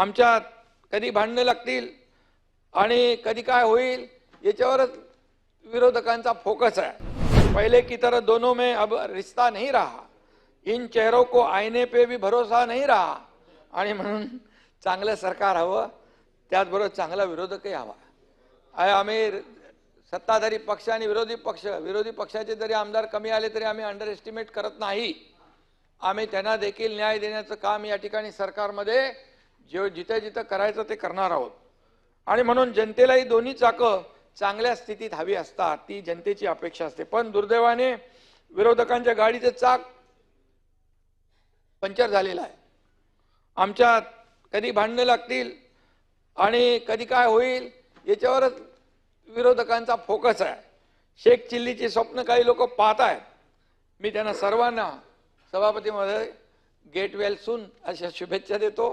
आमच्यात कधी भांडणे लागतील आणि कधी काय होईल याच्यावरच विरोधकांचा फोकस है। पहले की तरह दोनों में अब रिश्ता नहीं रहा, इन चेहरों को आईने पे भी भरोसा नहीं रहा आणि म्हणून चांगलं सरकार हवं, त्याचबरोबर चांगला विरोधकही हवा। आम्ही सत्ताधारी पक्ष आणि विरोधी पक्षाचे जरी आमदार कमी आले तरी आम्ही अंडर एस्टिमेट करत नाही। आम्ही त्यांना देखील न्याय देण्याचं काम या ठिकाणी सरकारमध्ये जिथे जिथे करायचं ते करणार आहोत। आणि म्हणून जनतेलाही दोन्ही चाकं चांगल्या स्थितीत हवी असतात, ती जनतेची अपेक्षा असते। पण दुर्दैवाने विरोधकांच्या गाडीचे चाक पंक्चर झालेलं आहे। आमच्यात कधी भांडणे लागतील आणि कधी काय होईल याच्यावरच विरोधकांचा फोकस आहे। शेख चिल्लीची स्वप्न काही लोक पाहत आहेत। मी त्यांना सर्वांना सभापती महोदय गेट वेल सून अशा शुभेच्छा देतो।